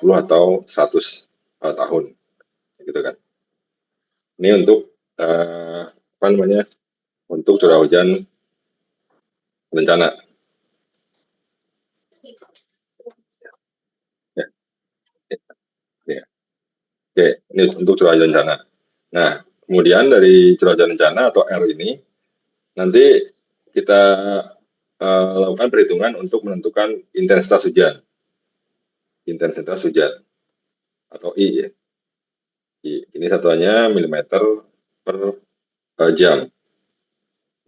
atau 100 tahun, gitu kan. Ini untuk apa namanya? Untuk curah hujan bencana. Ya, ya. Oke, ini untuk curah hujan bencana. Nah, kemudian dari curah hujan bencana atau R ini nanti kita lakukan perhitungan untuk menentukan intensitas hujan. Intensitas hujan atau I ya. I. Ini satuannya milimeter per jam.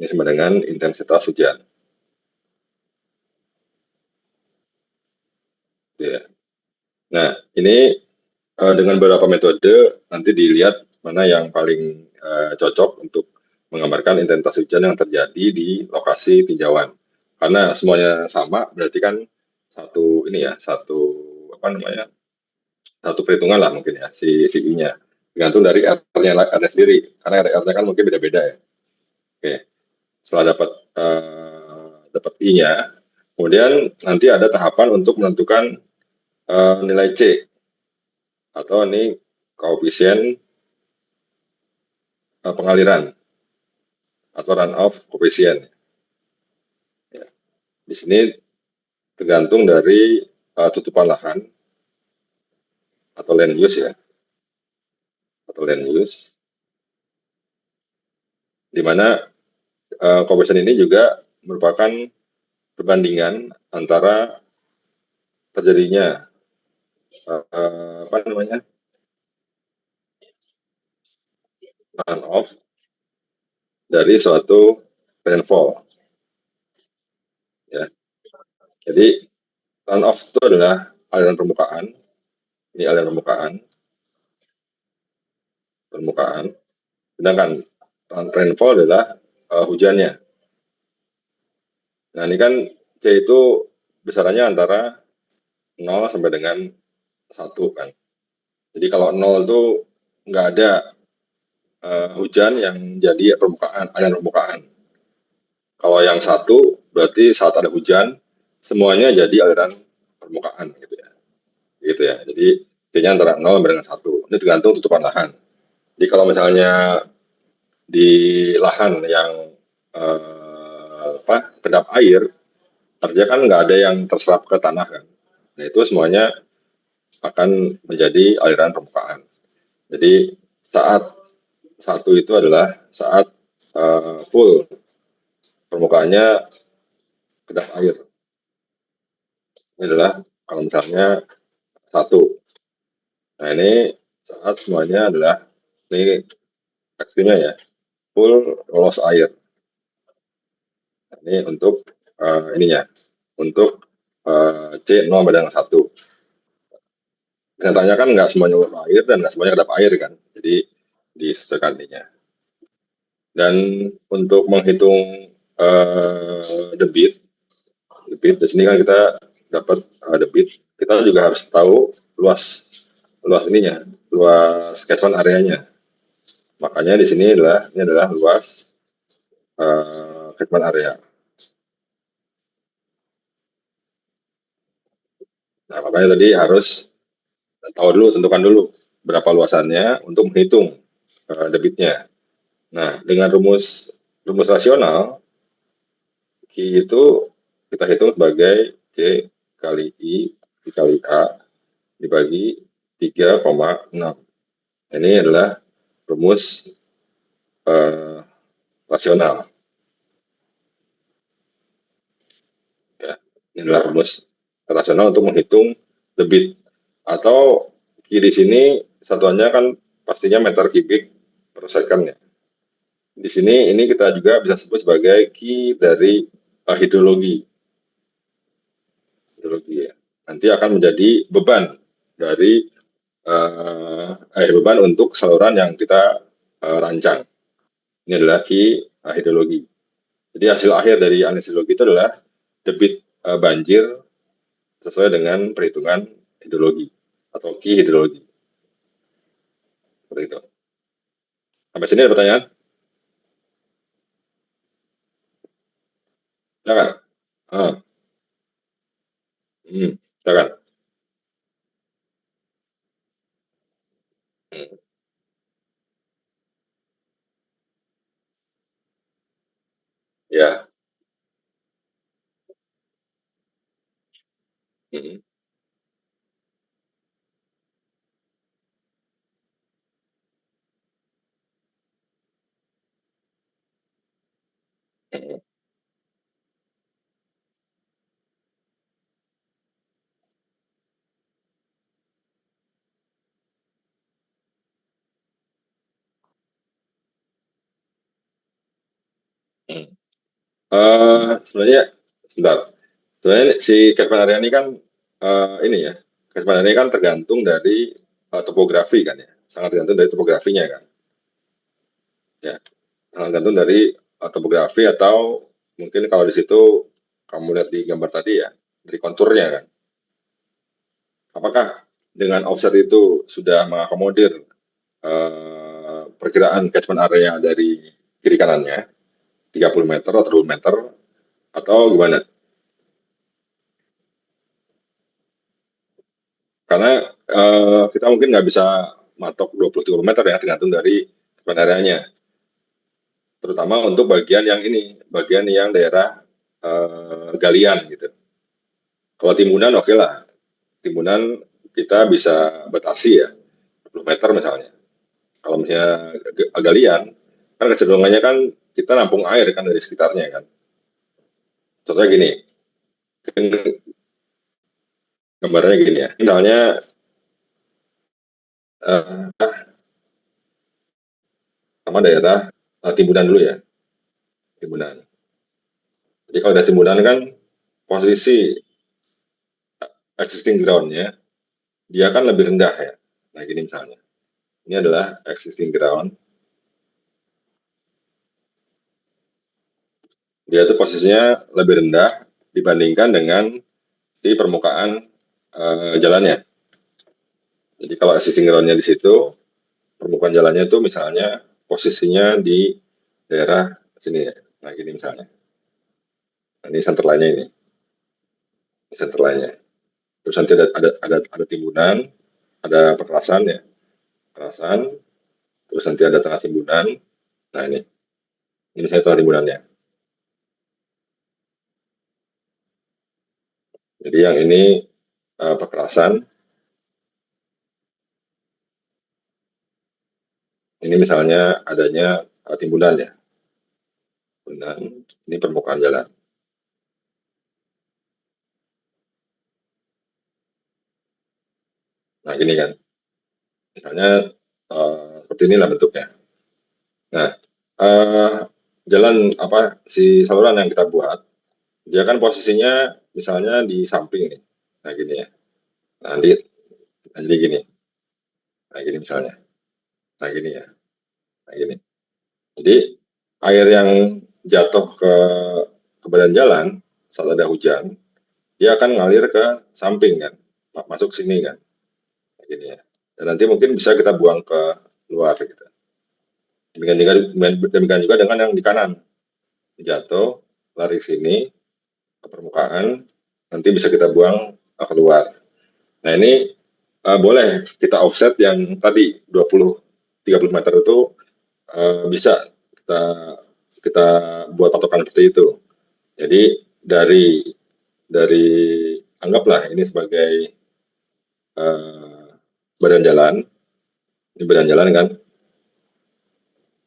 Ini sama dengan intensitas hujan. Ya. Nah, ini dengan beberapa metode nanti dilihat mana yang paling cocok untuk menggambarkan intensitas hujan yang terjadi di lokasi tinjauan. Karena semuanya sama, berarti kan satu ini ya, satu apa namanya, satu perhitungan lah mungkin ya si I-nya. Tergantung dari R-nya ada sendiri, karena R-nya kan mungkin beda-beda ya. Oke, setelah dapat I-nya, kemudian nanti ada tahapan untuk menentukan nilai C atau ini koefisien pengaliran atau runoff koefisien. Ya. Di sini tergantung dari tutupan lahan atau land use ya, atau land use, di mana koefisien ini juga merupakan perbandingan antara terjadinya apa namanya runoff dari suatu rainfall. Ya. Jadi runoff itu adalah aliran permukaan, ini aliran permukaan, sedangkan rainfall adalah hujannya. Nah ini kan C itu besarannya antara 0 sampai dengan 1 kan. Jadi kalau 0 itu nggak ada hujan yang jadi permukaan, aliran permukaan. Kalau yang 1 berarti saat ada hujan semuanya jadi aliran permukaan gitu ya. Gitu ya. Jadi C-nya antara 0 sampai dengan 1. Ini tergantung tutupan lahan. Jadi kalau misalnya di lahan yang kedap air, artinya kan nggak ada yang terserap ke tanah kan. Nah itu semuanya akan menjadi aliran permukaan. Jadi saat 1 itu adalah saat full permukaannya kedap air. Ini adalah kalau misalnya 1. Nah ini saat semuanya adalah ini ekstrimnya ya, full loss air. Nah, ini untuk ininya, untuk C 0 sampai dengan 1. Kenyataannya kan nggak semuanya loss air dan nggak semuanya kedap air kan, jadi disesuaikan ininya. Dan untuk menghitung debit di sini kan kita dapat debit, kita juga harus tahu luas ininya, luas catchment areanya. Makanya di sini adalah luas catchment area. Nah makanya tadi harus tahu dulu, tentukan dulu berapa luasannya untuk menghitung debitnya. Nah dengan rumus rasional Q itu kita hitung sebagai C kali I dikali A dibagi 3,6. Ini adalah rumus rasional. Ya. Ini adalah rumus rasional untuk menghitung debit. Atau Q di sini satuannya kan pastinya meter kubik per second ya. Di sini ini kita juga bisa sebut sebagai Q dari hidrologi. Hidrologi ya. Nanti akan menjadi beban dari beban untuk saluran yang kita rancang. Ini adalah Q hidrologi. Jadi hasil akhir dari analisis hidrologi itu adalah debit banjir sesuai dengan perhitungan hidrologi atau Q hidrologi. Seperti itu. Sampai sini ada pertanyaan? Silakan. Silakan. Ya. Mhm. Mhm. Mhm. Sebenarnya sebentar, sebenarnya si catchment area ini kan, ini ya, catchment area kan tergantung dari, topografi kan ya, sangat tergantung dari topografinya kan, ya. Sangat tergantung dari, topografi atau mungkin kalau di situ kamu lihat di gambar tadi ya, dari konturnya kan. Apakah dengan offset itu sudah mengakomodir, perkiraan catchment area dari kiri kanannya, 30 meter atau 20 meter, atau gimana? Karena kita mungkin nggak bisa matok 20 meter ya, tergantung dari areanya. Terutama untuk bagian yang ini, bagian yang daerah galian gitu. Kalau timbunan oke lah, timbunan kita bisa batasi ya, 20 meter misalnya. Kalau misalnya galian, kan kecenderungannya kan kita nampung air kan dari sekitarnya kan. Contohnya gini, kan gambarnya gini ya, misalnya sama daerah timbunan dulu ya, timbunan. Jadi kalau ada timbunan kan posisi existing ground-nya dia kan lebih rendah ya. Nah gini misalnya, ini adalah existing ground, dia itu posisinya lebih rendah dibandingkan dengan di permukaan jalannya. Jadi kalau existing ground-nya di situ, permukaan jalannya itu misalnya posisinya di daerah sini ya. Nah gini misalnya, nah, ini center line-nya ini center line-nya. Terus nanti ada timbunan, ada perkerasan ya, perkerasan, terus nanti ada tengah timbunan. Nah ini saya tengah timbunannya. Jadi yang ini perkerasan, ini misalnya adanya timbunan ya, timbunan, ini permukaan jalan. Nah gini kan, misalnya seperti inilah bentuknya. Nah jalan apa si saluran yang kita buat, dia kan posisinya misalnya di samping nih. Nah gini ya, nah, jadi gini, nah gini misalnya, nah gini ya, nah gini. Jadi air yang jatuh ke badan jalan saat ada hujan, dia akan ngalir ke samping kan, masuk sini kan, kayak gini ya. Dan nanti mungkin bisa kita buang ke luar gitu. Demikian juga dengan yang di kanan, jatuh, lari ke sini, ke permukaan, nanti bisa kita buang keluar. Nah ini boleh kita offset yang tadi 20-30 meter itu bisa kita kita buat patokan seperti itu. Jadi dari anggaplah ini sebagai uh, badan jalan, ini badan jalan kan,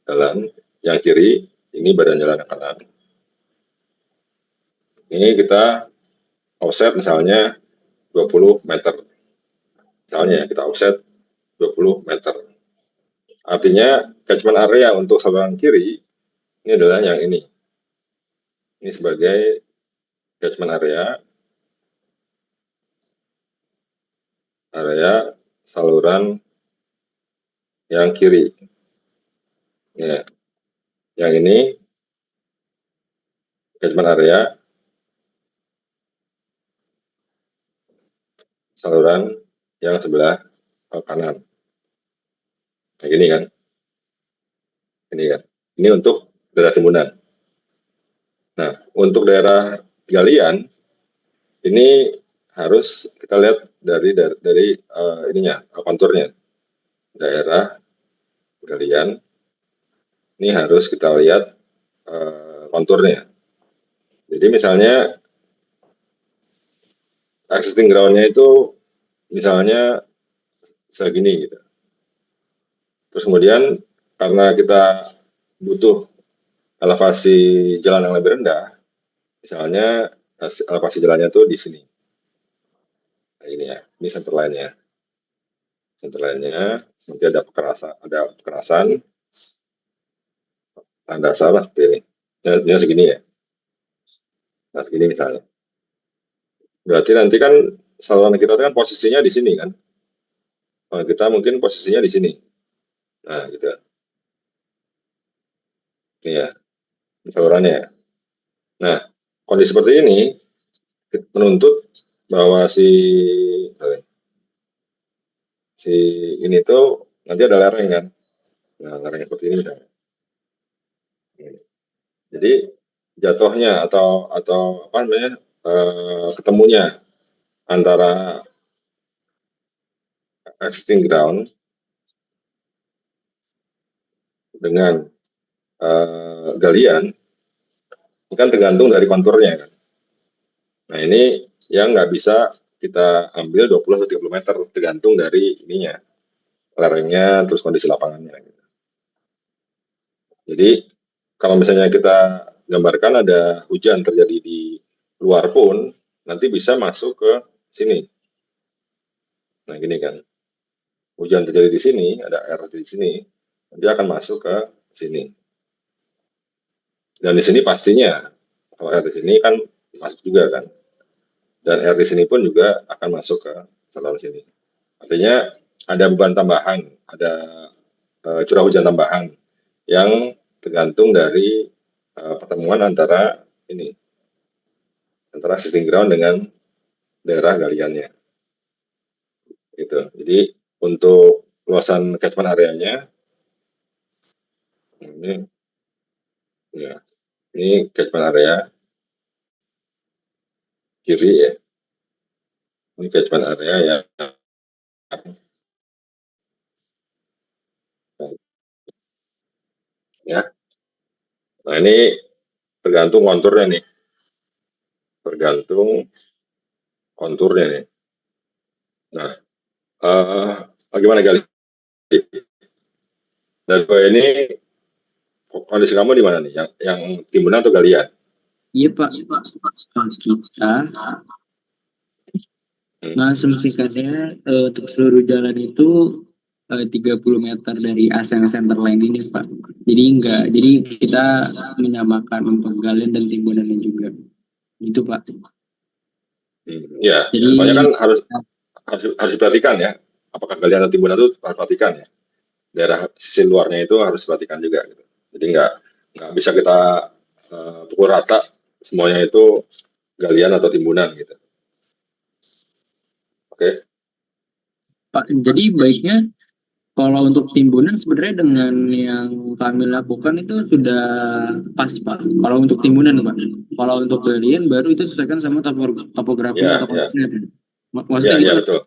jalan yang kiri, ini badan jalan yang kanan. Ini kita offset misalnya 20 meter. Misalnya kita offset 20 meter. Artinya catchment area untuk saluran kiri ini adalah yang ini. Ini sebagai catchment area saluran yang kiri. Ya, yang ini catchment area saluran yang sebelah kanan. Kayak gini kan, ini kan. Ini untuk daerah timbunan. Nah, untuk daerah galian ini harus kita lihat dari ininya konturnya. Daerah galian ini harus kita lihat konturnya. Jadi misalnya existing ground-nya itu misalnya segini gitu. Terus kemudian karena kita butuh elevasi jalan yang lebih rendah, misalnya elevasi jalannya tuh di sini. Nah, ini ya, ini center line-nya. Center line-nya nanti ada kekerasan, tanda salah seperti ini. Ini segini ya. Nah, segini misalnya. Berarti nanti kan saluran kita kan posisinya di sini kan. Kalau kita mungkin posisinya di sini. Nah, gitu. Ini ya, salurannya ya. Nah, kondisi seperti ini menuntut bahwa si ini tuh nanti ada lereng kan. Nah, lereng seperti ini misalnya. Jadi jatuhnya atau apa namanya ketemunya antara existing ground dengan galian kan tergantung dari konturnya kan. Nah ini yang nggak bisa kita ambil 20 atau 30 meter tergantung dari ininya lerengnya terus kondisi lapangannya gitu. Jadi kalau misalnya kita gambarkan ada hujan terjadi di luar pun nanti bisa masuk ke sini. Nah gini kan, hujan terjadi di sini, ada air di sini, nanti akan masuk ke sini. Dan di sini pastinya, kalau air di sini kan masuk juga kan. Dan air di sini pun juga akan masuk ke saluran sini. Artinya ada beban tambahan, ada curah hujan tambahan yang tergantung dari pertemuan antara ini, antara existing ground dengan daerah galiannya. Gitu. Jadi untuk luasan catchment areanya ini ya, ini catchment area kiri ya. Ini catchment area ya. Ya. Nah, ini tergantung konturnya nih. Tergantung konturnya nih. Nah, bagaimana Gali? Dan ini kondisi kamu di mana nih? Yang timbunan atau galian? Iya Pak, kita mengasumsikannya untuk seluruh jalan itu 30 meter dari ASEAN Center Line ini Pak. Jadi kita menyamakan untuk galian dan timbunannya juga. Gitu Pak. Ya, Jadi soalnya kan harus diperhatikan ya. Apakah galian atau timbunan itu harus perhatikan ya. Daerah sisi luarnya itu harus perhatikan juga. Gitu. Jadi nggak bisa kita pukul rata semuanya itu galian atau timbunan gitu. Oke. Pak, jadi baiknya kalau untuk timbunan sebenarnya dengan yang kami lakukan itu sudah pas Pak. Kalau untuk timbunan Pak. Kalau untuk galian baru itu sesuaikan sama topografinya Ya, atau ya, konturnya. ya, Maksudnya ya gimana? betul,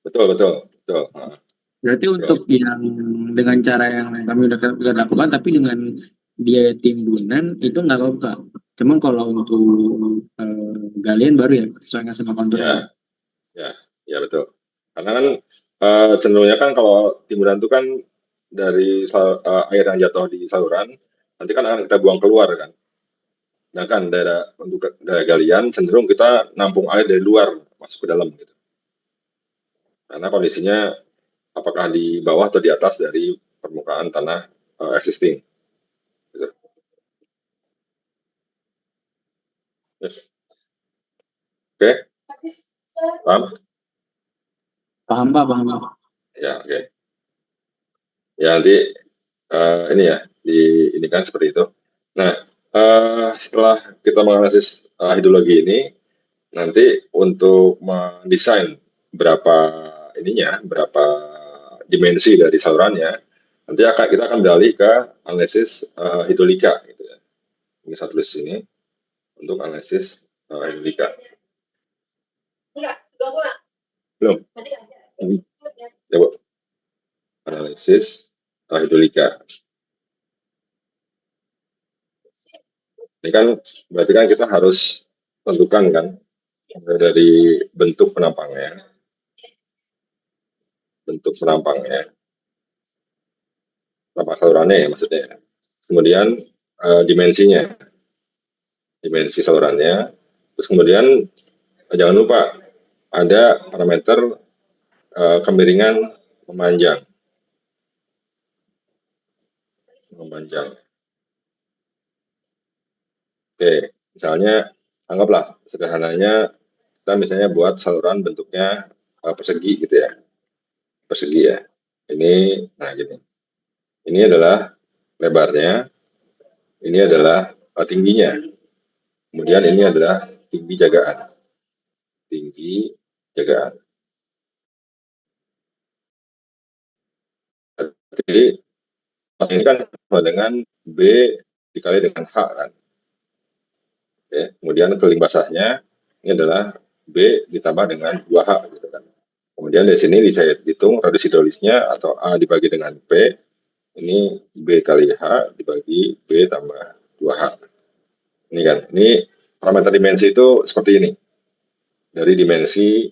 betul, betul, betul. Berarti Betul. untuk yang dengan cara yang kami udah lakukan, tapi dengan biaya timbunan itu nggak apa-apa. Cuman kalau untuk galian baru ya, sesuaikan sama konturnya. Ya, ya, ya betul. Karena kan cenderungnya kan kalau timbunan itu kan dari air yang jatuh di saluran, nanti kan akan kita buang keluar kan. Sedangkan untuk daerah galian cenderung kita nampung air dari luar masuk ke dalam gitu. Karena kondisinya apakah di bawah atau di atas dari permukaan tanah existing. Gitu. Yes. Oke, paham? Paham Pak, paham Pak. Ya, oke. Ya nanti ini ya ini kan seperti itu. Nah, setelah kita menganalisis hidrologi ini, nanti untuk mendesain berapa berapa dimensi dari salurannya, nanti kita akan beralih ke analisis hidrolika. Gitu ya. Ini saya tulis sini untuk analisis hidrolika. Belum? Coba. Analisis hidrolika. Ini kan berarti kan kita harus tentukan kan dari bentuk penampangnya, penampang salurannya ya maksudnya. Kemudian dimensinya, dimensi salurannya. Terus kemudian jangan lupa ada parameter kemiringan memanjang. Oke, misalnya anggaplah sederhananya kita misalnya buat saluran bentuknya persegi gitu ya, persegi ya. Ini, nah gini. Ini adalah lebarnya, ini adalah tingginya. Kemudian ini adalah tinggi jagaan. Tinggi jagaan. Jadi ini kan sama dengan B dikali dengan H kan. Oke. Kemudian keling basahnya ini adalah B ditambah dengan 2H gitu kan. Kemudian dari sini saya hitung radius hidrolisnya atau A dibagi dengan P, ini B kali H dibagi B tambah 2H. Ini kan, ini parameter dimensi itu seperti ini. Dari dimensi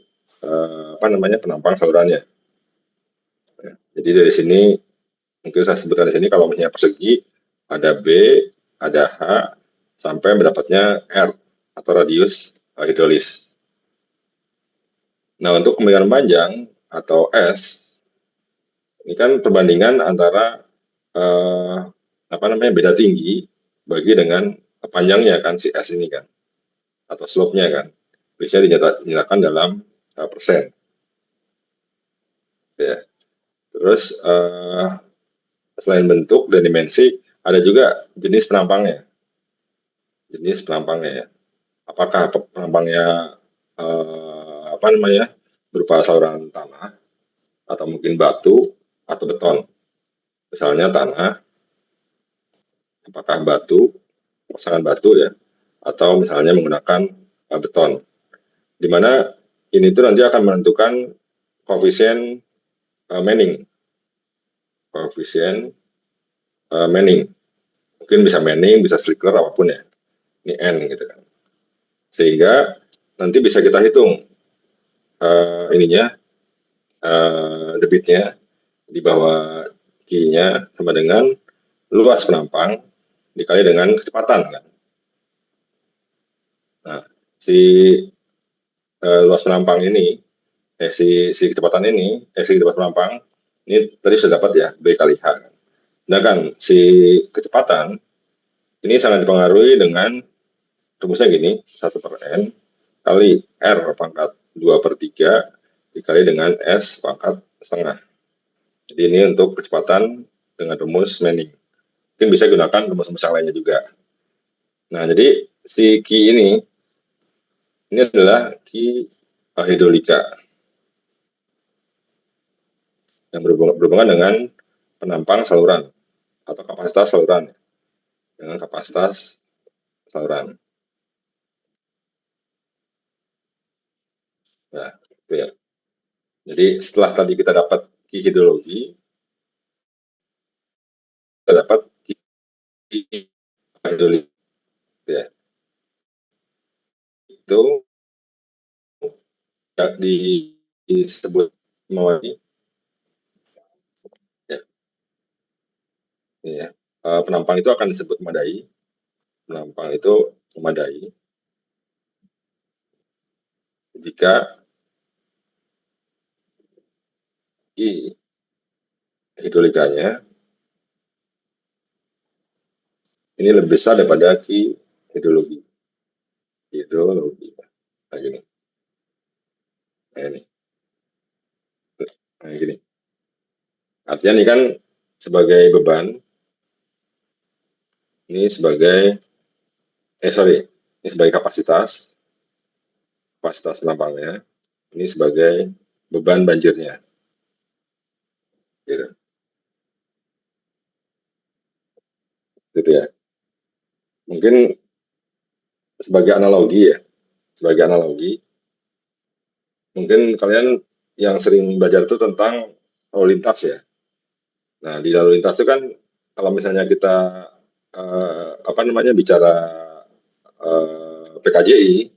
penampang salurannya. Jadi dari sini mungkin saya sebutkan di sini kalau misalnya persegi ada B, ada H sampai mendapatnya R atau radius hidrolis. Nah, untuk kemiringan panjang atau S ini kan perbandingan antara beda tinggi bagi dengan panjangnya kan si S ini kan atau slope-nya kan. Biasanya dinyatakan dalam persen. Ya. Terus selain bentuk dan dimensi, ada juga jenis penampangnya. Jenis penampangnya ya. Apakah penampangnya berupa saluran tanah atau mungkin batu atau beton. Misalnya tanah, apakah batu, pasangan batu ya, atau misalnya menggunakan beton. Di mana ini tuh nanti akan menentukan koefisien Manning. Koefisien Manning. Mungkin bisa Manning, bisa Slicker, apapun ya. Ini N gitu kan. Sehingga nanti bisa kita hitung debitnya di bawah Q-nya sama dengan luas penampang dikali dengan kecepatan kan. Nah, si luas penampang ini, si kecepatan ini, si kecepatan penampang ini tadi sudah dapat ya B kali H. Sedangkan si kecepatan ini sangat dipengaruhi dengan rumusnya gini, 1/N kali R pangkat 2/3 dikali dengan S pangkat setengah. Jadi ini untuk kecepatan dengan rumus Manning. Mungkin bisa gunakan rumus-rumus yang lainnya juga. Nah, jadi si Q ini adalah Q hidrolika yang berhubungan dengan penampang saluran atau kapasitas saluran. Dengan kapasitas saluran. Nah, itu ya. Jadi setelah tadi kita dapat Q hidrologi, kita dapat Q hidrolika. Ya. Itu disebut memadai. Ya. Ya. Penampang itu akan disebut memadai. Penampang itu memadai jika Q hidrolikanya ini lebih besar daripada Q hidrologi. Nah, gini. Nah, ini. Nah, gini. Artinya ini kan sebagai beban, ini sebagai ini sebagai kapasitas penampangnya, ini sebagai beban banjirnya. Gitu. Gitu ya. Mungkin sebagai analogi ya, mungkin kalian yang sering belajar itu tentang lalu lintas ya. Nah, di lalu lintas itu kan kalau misalnya kita bicara PKJI,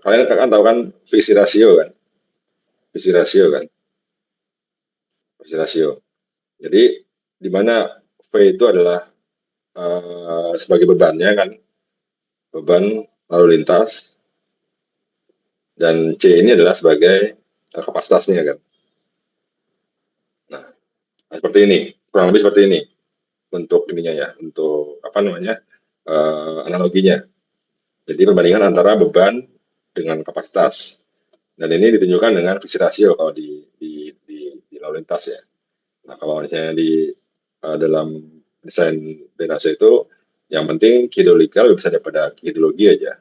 kalian kan tahu kan visi rasio kan, visi rasio. Jadi di mana V itu adalah sebagai bebannya kan, beban lalu lintas, dan C ini adalah sebagai kapasitasnya kan. Nah, seperti ini, kurang lebih seperti ini untuk ininya ya, untuk apa namanya analoginya. Jadi perbandingan antara beban dengan kapasitas. Dan ini ditunjukkan dengan visi rasio kalau di lalu lintas ya. Nah, kalau misalnya di dalam desain drainase itu yang penting hidrolika lebih besar daripada hidrologi aja.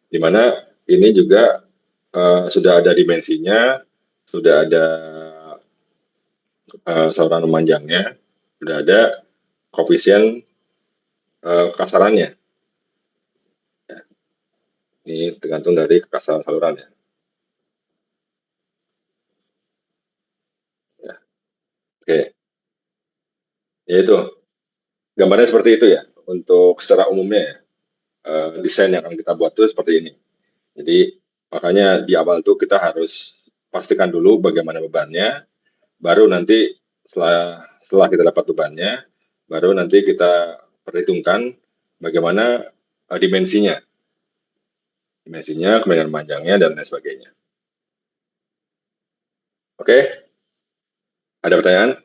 Dimana ini juga sudah ada dimensinya, sudah ada saluran memanjangnya, sudah ada koefisien kekasarannya. Ya. Ini tergantung dari kekasaran saluran ya. Ya. Oke, ya itu gambarnya seperti itu ya. Untuk secara umumnya ya, desain yang akan kita buat itu seperti ini. Jadi makanya di awal tuh kita harus pastikan dulu bagaimana bebannya, baru nanti setelah kita dapat bebannya, baru nanti kita perhitungkan bagaimana dimensinya, kemudian panjangnya dan lain sebagainya. Oke, ada pertanyaan?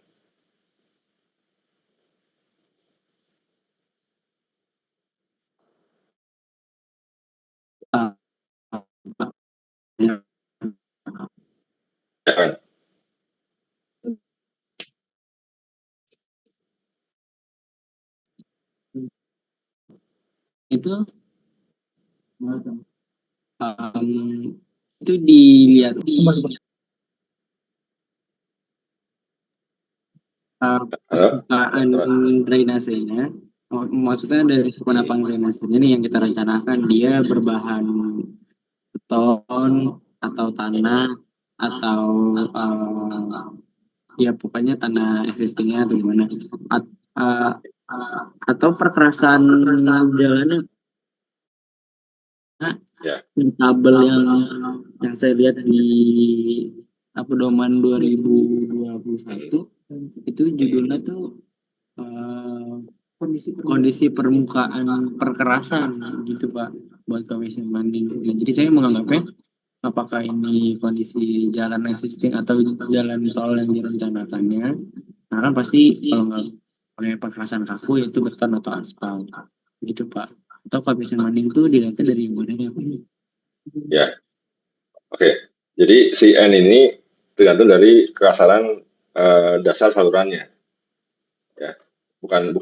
Ya, Itu itu dilihat di permukaan drainasenya. Maksudnya dari penampang drainasenya nih yang kita rencanakan dia berbahan beton atau tanah atau ya pokoknya tanah existingnya atau gimana, atau perkerasan jalannya. ya. Tabel yang saya lihat di pedoman 2021 itu judulnya tuh kondisi permukaan perkerasan gitu Pak, buat koefisien banding. Nah, jadi saya menganggapnya apakah ini kondisi jalan existing atau jalan tol yang direncanakannya. Nah kan pasti kalau nggak pakai perkerasan kaku yaitu beton atau aspal gitu Pak. Atau koefisien banding itu dilihatnya dari modelnya Pak. Ya, oke. Jadi si N ini tergantung dari kekasaran dasar salurannya. Ya, bukan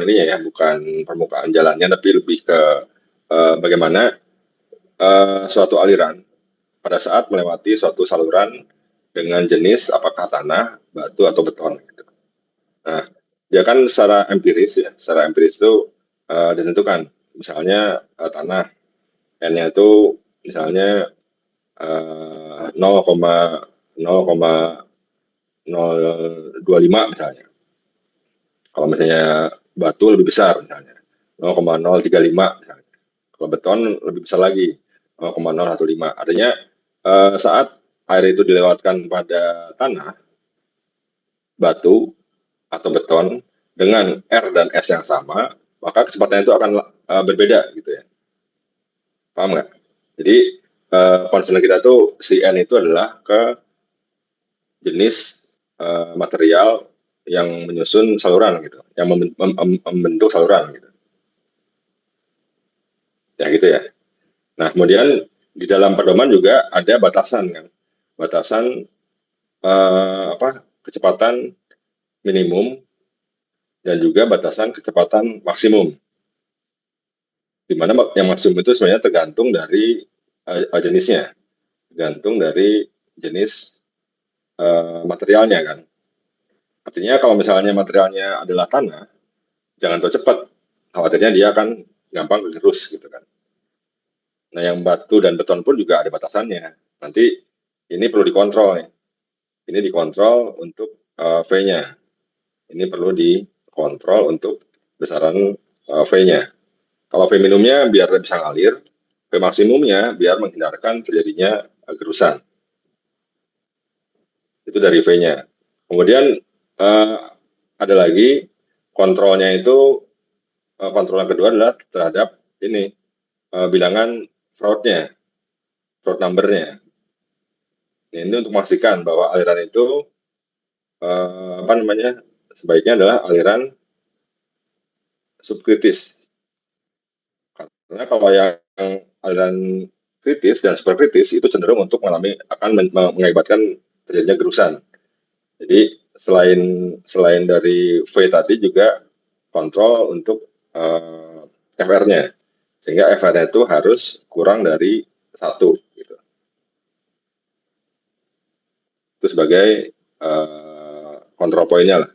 ininya ya, bukan permukaan jalannya, tapi lebih ke bagaimana suatu aliran pada saat melewati suatu saluran dengan jenis apakah tanah, batu atau beton. Gitu. Nah, dia kan secara empiris ya, secara empiris itu ditentukan. Misalnya tanah N-nya itu misalnya 0,025 misalnya. Kalau misalnya batu lebih besar misalnya 0,035 misalnya. Kalau beton lebih besar lagi 0,015. Artinya saat air itu dilewatkan pada tanah, batu atau beton dengan R dan S yang sama, maka kecepatannya itu akan berbeda gitu ya. Paham nggak? Jadi concern kita tuh si N itu adalah ke jenis material yang menyusun saluran gitu, yang membentuk saluran gitu. Ya gitu ya. Nah, kemudian di dalam pedoman juga ada batasan kan. Batasan kecepatan minimum dan juga batasan kecepatan maksimum. Di mana yang maksimum itu sebenarnya tergantung dari jenisnya. Tergantung dari jenis materialnya kan. Artinya kalau misalnya materialnya adalah tanah, jangan terlalu cepat. Khawatirnya dia akan gampang gerus gitu kan. Nah, yang batu dan beton pun juga ada batasannya. Nanti ini perlu dikontrol nih. Ini dikontrol untuk V-nya. Ini perlu dikontrol untuk besaran V-nya. Kalau V minimumnya biar bisa ngalir, V maksimumnya biar menghindarkan terjadinya gerusan. Itu dari V-nya. Kemudian ada lagi kontrolnya itu, kontrol yang kedua adalah terhadap ini bilangan fraud-nya, fraud number-nya. Ini untuk memastikan bahwa aliran itu sebaiknya adalah aliran subkritis. Karena kalau yang aliran kritis dan superkritis itu cenderung untuk mengakibatkan terjadinya gerusan. Jadi selain dari V tadi juga kontrol untuk FR-nya, sehingga FR-nya itu harus kurang dari 1 gitu. Itu sebagai kontrol poinnya lah.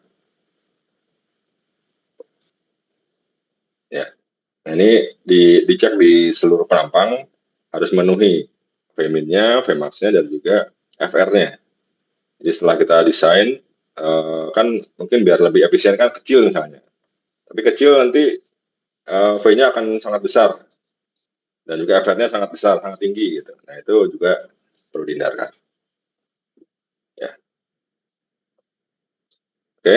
Ya. Nah, ini dicek di seluruh penampang harus memenuhi V-min-nya, Vmax-nya, dan juga FR-nya. Jadi setelah kita desain, kan mungkin biar lebih efisien kan kecil misalnya. Tapi kecil nanti V-nya akan sangat besar. Dan juga FR-nya sangat besar, sangat tinggi gitu. Nah, itu juga perlu dihindarkan. Ya. Oke.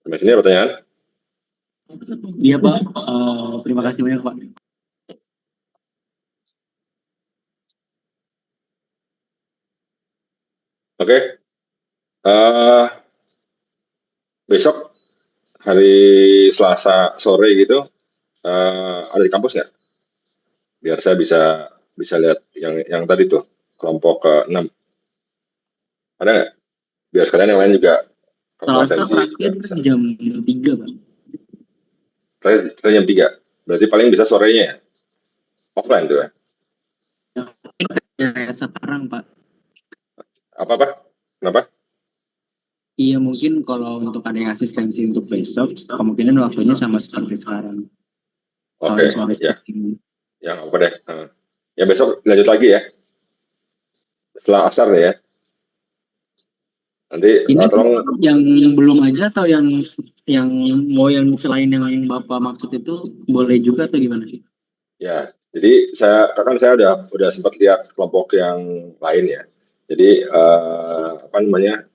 Sampai sini pertanyaan? Iya Pak, terima kasih banyak Pak. Oke. Besok hari Selasa sore gitu ada di kampus nggak? Biar saya bisa lihat yang tadi tuh kelompok ke-6. Ada nggak? Biar sekalian yang lain juga Selasa terakhir jam 3 Pak. Terakhir jam 3. Berarti paling bisa sorenya ya? Offline tuh ya? Ya sekarang Pak. Apa? Kenapa? Iya mungkin kalau untuk ada yang asistensi untuk besok, kemungkinan waktunya sama seperti sekarang. Oke, ya. Yang apa deh? Ya besok lanjut lagi ya. Setelah asar deh ya. Nanti ini tolong yang belum aja atau yang mau yang selain yang Bapak maksud itu boleh juga atau gimana? ya. Jadi saya udah sempat lihat kelompok yang lain ya. Jadi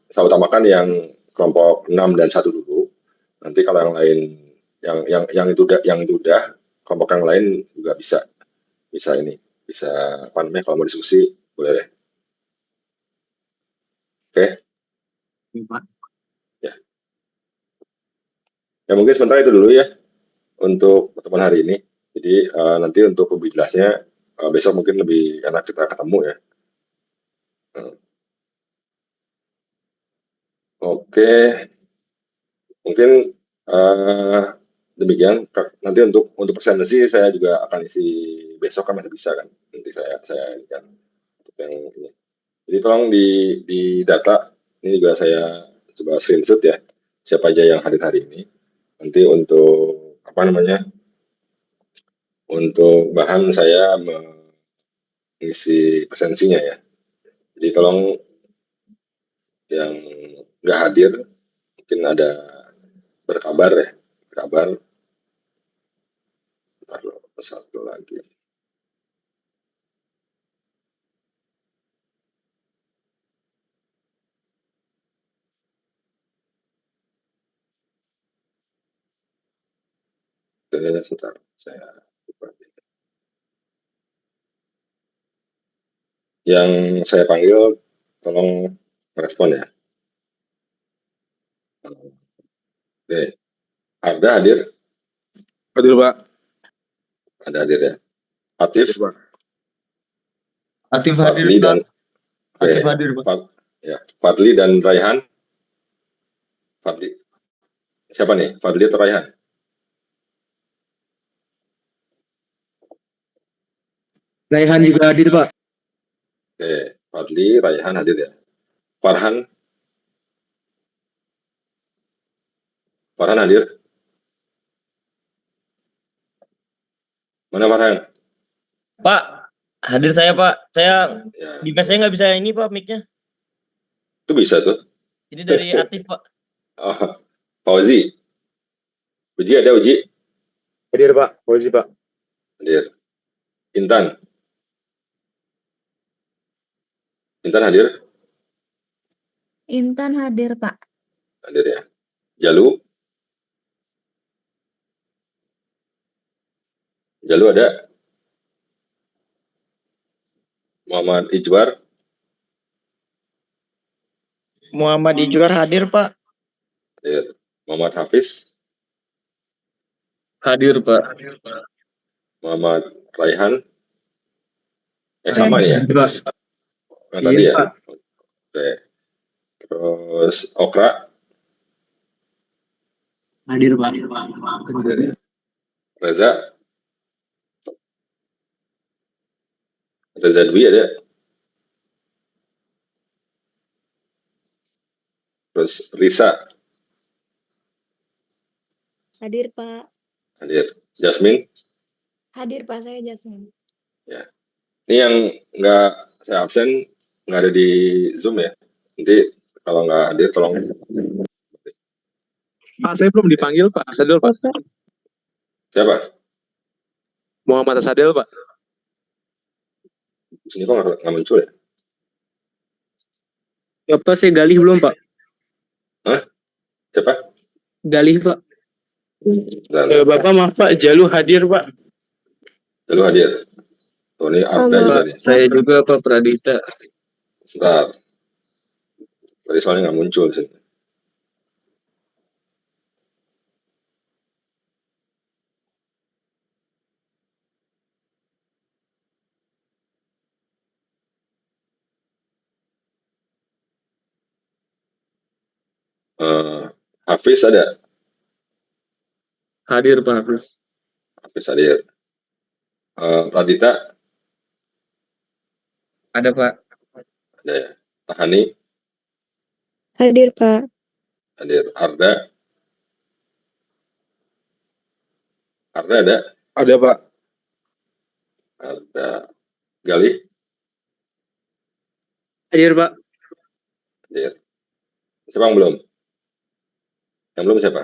saya utamakan yang kelompok 6 dan 1 dulu. Nanti kalau yang lain yang itu udah kelompok yang lain juga bisa kalau mau diskusi boleh deh. Oke. Pak. Ya. Ya mungkin sementara itu dulu ya untuk pertemuan hari ini. Jadi nanti untuk lebih jelasnya besok mungkin lebih enak kita ketemu ya. Oke, mungkin demikian. Nanti untuk presentasi saya juga akan isi besok kan masih bisa kan. Nanti saya kan untuk yang ini. Jadi tolong di data ini juga saya coba screenshot ya siapa aja yang hadir hari ini. Nanti untuk untuk bahan saya mengisi presensinya ya. Jadi tolong yang nggak hadir mungkin ada berkabar ya, berkabar. Taruh satu lagi. Sebentar, saya lupa. Yang saya panggil tolong merespon ya. Oke, ada hadir? Hadir Pak. Ada hadir ya. Atif, Atif hadir Fadli Pak. dan Atif hadir Pak. Ya, Fadli dan Raihan. Fadli. Siapa nih? Fadli atau Raihan? Raihan juga hadir Pak. Oke, Fadli, Raihan hadir ya. Farhan hadir? Mana Farhan? Pak, hadir saya Pak. Saya Ya, device saya nggak bisa ini Pak mic-nya. itu bisa tuh. Jadi dari Atif Pak. Oh, Fauzi. Uji ada Uji? Hadir Pak. Polisi Pak. Hadir. Intan? Intan hadir? Intan hadir, Pak. Hadir ya. Jalu? Jalu ada? Muhammad Ijwar? Muhammad Ijwar hadir, Pak. Hadir. Muhammad Hafiz? Hadir, Pak. Muhammad Raihan? Hadir. Sama nih ya? Bebas. Yang tadi Iya, ya? Pak. Oke. Terus Okra? Hadir, Pak. Hadir ya. Reza? Reza Dwi ada? Terus Risa? Hadir, Pak. Hadir. Jasmine? Hadir, Pak. Saya Jasmine. Ini yang nggak saya absen, nggak ada di Zoom ya. Nanti kalau nggak hadir tolong. Pak, saya belum dipanggil Pak. Sadel Pak. Siapa? Muhammad Sadel Pak. Di sini kok nggak muncul ya? Bapak saya Galih belum, Pak? Siapa? Galih, Pak. Dan Bapak maaf Pak, Jalu hadir Pak. lalu hadir. Oh, ini Arda juga nih. Saya juga, Pak Pradita. Sebentar. Tadi soalnya nggak muncul sih. Hafiz ada? Hadir, Pak Hafiz. Hafiz hadir. Pradita Ada, Pak. ada ya. Tahani Hadir, Pak. hadir. Arda ada? Ada Pak. Ada. Galih Hadir, Pak. hadir. Siapa yang belum? Yang belum siapa?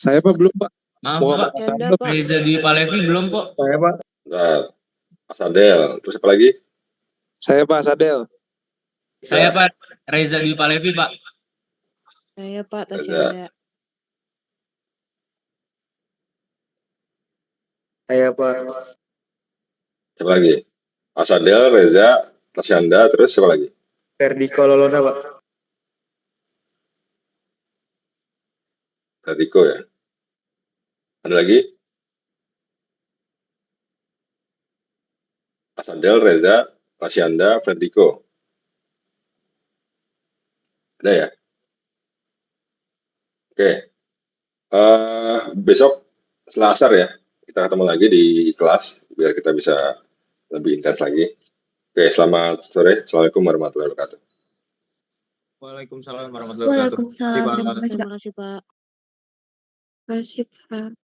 Saya Pak belum Pak. Maaf, Muhammad Pak. Sadel Pak. Reza di Palevi belum, Pak. Saya Pak. Bentar. Asadel. Terus apa lagi? Saya Pak Sadel. Saya, Pak. Reza di Palevi, Pak. Saya, Pak. Ada. Tasyanda. Saya Pak. Siapa lagi? Asadel, Reza, Tasyanda, terus siapa lagi? Ferdiko Lolona Pak. Riko ya. Ada lagi? Asadel, Reza, Tasyanda, Ferdiko. Ada ya? Oke. Besok setelah asar ya, kita ketemu lagi di kelas biar kita bisa lebih intens lagi. Oke, selamat sore. Assalamualaikum warahmatullahi wabarakatuh. Waalaikumsalam warahmatullahi wabarakatuh. Waalaikumsalam. Terima kasih, Pak. Terima kasih, Pak. Terima kasih, Pak.